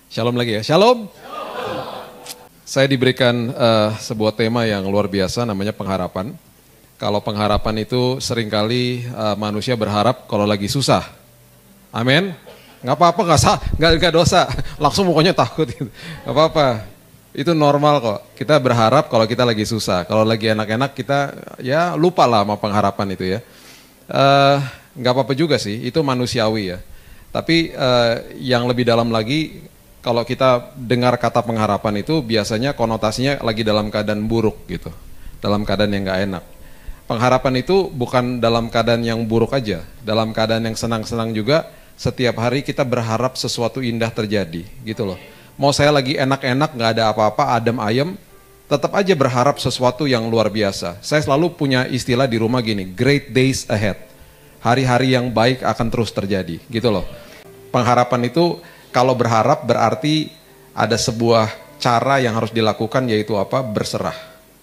Shalom lagi ya, shalom. Saya diberikan sebuah tema yang luar biasa namanya pengharapan. Kalau pengharapan itu seringkali manusia berharap kalau lagi susah. Amin. Nggak apa-apa, nggak dosa. Langsung mukanya takut. Gitu. Nggak apa-apa. Itu normal kok. Kita berharap kalau kita lagi susah. Kalau lagi enak-enak kita ya lupa lah sama pengharapan itu ya. Nggak apa-apa juga sih, itu manusiawi ya. Tapi yang lebih dalam lagi, kalau kita dengar kata pengharapan itu biasanya konotasinya lagi dalam keadaan buruk gitu. Dalam keadaan yang nggak enak. Pengharapan itu bukan dalam keadaan yang buruk aja. Dalam keadaan yang senang-senang juga, setiap hari kita berharap sesuatu indah terjadi gitu loh. Mau saya lagi enak-enak, nggak ada apa-apa, adem ayem, tetap aja berharap sesuatu yang luar biasa. Saya selalu punya istilah di rumah gini, great days ahead. Hari-hari yang baik akan terus terjadi, gitu loh. Pengharapan itu kalau berharap berarti ada sebuah cara yang harus dilakukan, yaitu apa? Berserah.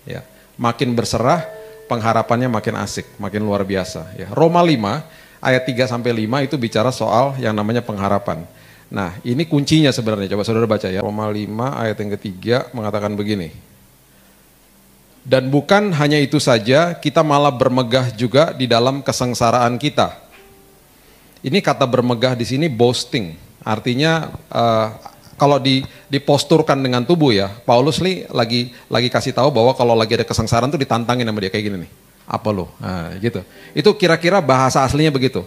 Ya. Makin berserah, pengharapannya makin asik, makin luar biasa. Ya. Roma 5 ayat 3-5 itu bicara soal yang namanya pengharapan. Nah, ini kuncinya sebenarnya. Coba saudara baca ya. Roma 5 ayat yang ketiga mengatakan begini. Dan bukan hanya itu saja, kita malah bermegah juga di dalam kesengsaraan kita. Ini kata bermegah di sini boasting. Artinya kalau diposturkan dengan tubuh ya, Paulus lagi kasih tahu bahwa kalau lagi ada kesengsaraan tuh ditantangin sama dia kayak gini nih. Apa lo? Nah, gitu. Itu kira-kira bahasa aslinya begitu.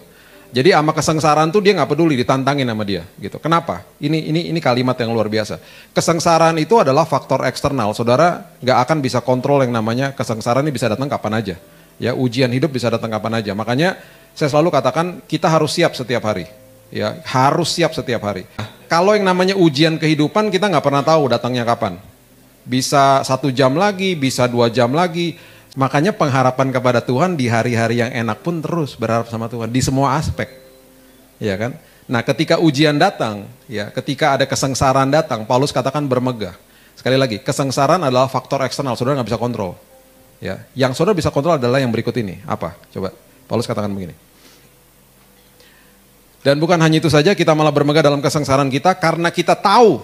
Jadi sama kesengsaraan tuh dia nggak peduli, ditantangin sama dia, gitu. Kenapa? Ini kalimat yang luar biasa. Kesengsaraan itu adalah faktor eksternal. Saudara nggak akan bisa kontrol yang namanya kesengsaraan, ini bisa datang kapan aja. Ya, ujian hidup bisa datang kapan aja. Makanya saya selalu katakan kita harus siap setiap hari. Ya, harus siap setiap hari. Kalau yang namanya ujian kehidupan kita nggak pernah tahu datangnya kapan. Bisa 1 jam lagi, bisa 2 jam lagi. Makanya pengharapan kepada Tuhan di hari-hari yang enak pun terus berharap sama Tuhan di semua aspek, ya kan? Nah, ketika ujian datang, ya, ketika ada kesengsaraan datang, Paulus katakan bermegah. Sekali lagi, kesengsaraan adalah faktor eksternal, saudara nggak bisa kontrol. Ya, yang saudara bisa kontrol adalah yang berikut ini. Apa? Coba, Paulus katakan begini. Dan bukan hanya itu saja, kita malah bermegah dalam kesengsaraan kita karena kita tahu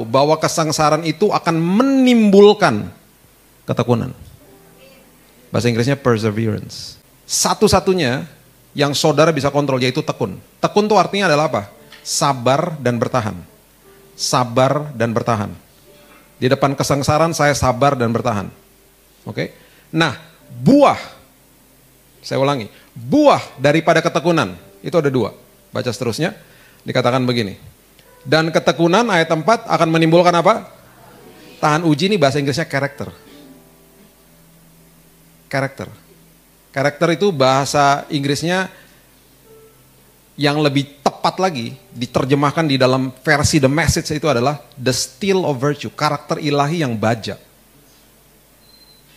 bahwa kesengsaraan itu akan menimbulkan ketekunan. Bahasa Inggrisnya perseverance. Satu-satunya yang saudara bisa kontrol yaitu tekun. Tekun itu artinya adalah apa? Sabar dan bertahan. Sabar dan bertahan. Di depan kesengsaraan saya sabar dan bertahan. Oke? Nah, buah. Saya ulangi. Buah daripada ketekunan. Itu ada 2. Baca seterusnya. Dikatakan begini. Dan ketekunan ayat 4 akan menimbulkan apa? Tahan uji, ini bahasa Inggrisnya karakter. Karakter. Karakter itu bahasa Inggrisnya yang lebih tepat lagi diterjemahkan di dalam versi The Message itu adalah the steel of virtue, karakter ilahi yang baja.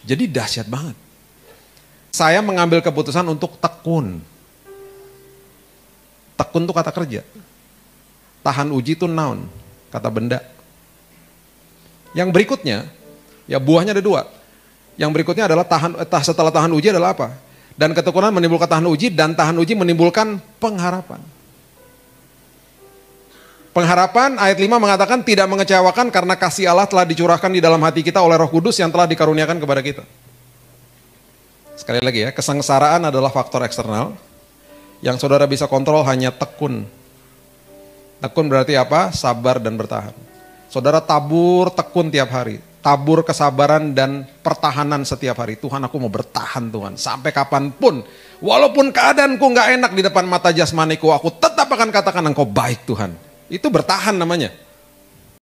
Jadi dahsyat banget. Saya mengambil keputusan untuk tekun. Tekun itu kata kerja. Tahan uji itu noun, kata benda. Yang berikutnya, ya buahnya ada 2. Yang berikutnya adalah setelah tahan uji adalah apa? Dan ketekunan menimbulkan tahan uji, dan tahan uji menimbulkan pengharapan. Pengharapan ayat 5 mengatakan tidak mengecewakan karena kasih Allah telah dicurahkan di dalam hati kita oleh Roh Kudus yang telah dikaruniakan kepada kita. Sekali lagi ya, kesengsaraan adalah faktor eksternal. Yang saudara bisa kontrol hanya tekun. Tekun berarti apa? Sabar dan bertahan. Saudara tabur tekun tiap hari. Tabur kesabaran dan pertahanan setiap hari. Tuhan, aku mau bertahan Tuhan. Sampai kapanpun. Walaupun keadaanku gak enak di depan mata jasmaniku, aku tetap akan katakan engkau baik Tuhan. Itu bertahan namanya.